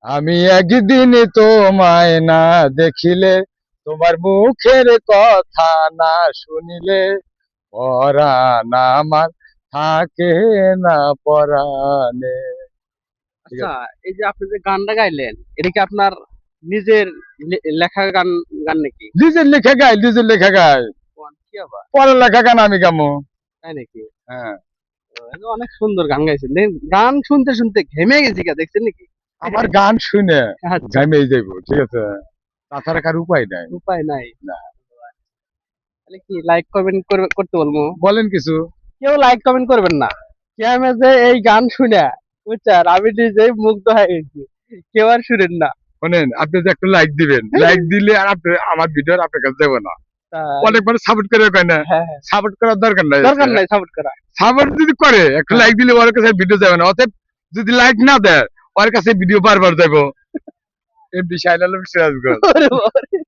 আমি একদিন তোমায় না দেখিলে, তোমার মুখের কথা না শুনিলে, পরাণ আমার থাকে না পরাণে। ঠিক আচ্ছা, আছে। এই যে আপনি যে গানটা গাইলেন, এটা কি আপনার নিজের লেখা গান গান নাকি? নিজের লেখা গাই। কোন কি আবার, পরের লেখা গান আমি গামো। তাই নাকি? হ্যাঁ। এই যে অনেক সুন্দর গান গাইছেন। গান শুনতে শুনতে ঘেমে গেছি গা, দেখছেন নাকি? আমার গান শুনে আচ্ছা, ঘামে যাইব, ঠিক আছে। তাছাড়া কার উপায় নাই। উপায় নাই। না। তাহলে কি লাইক কমেন্ট করতে বলবো? বলেন কিছু। কেউ লাইক কমেন্ট করবেন না। কেমন যে এই গান শুনে, বুঝছেন, আমি নিজেই মুগ্ধ হয়ে গেছি। কেউ আর শুনেন না। শোনেন, আপনি যে একটা লাইক দিবেন, লাইক দিলে আর আপনি আমার ভিডিও আপনার কাছে যাবে না। তাই? অনেকবার সাপোর্ট করে কয় না, হ্যাঁ, হ্যাঁ। সাপোর্ট করার দরকার নাই। দরকার নাই সাপোর্ট করা। সাপোর্ট যদি করে, একটা হ্যাঁ। লাইক দিলে ওর কাছে ভিডিও যাবে না। অতএব যদি লাইক না দেয়, ওর কাছে ভিডিও বারবার যাবো। এমডি শাইল আলম সিরাজগঞ্জ। ওরে বাবারে।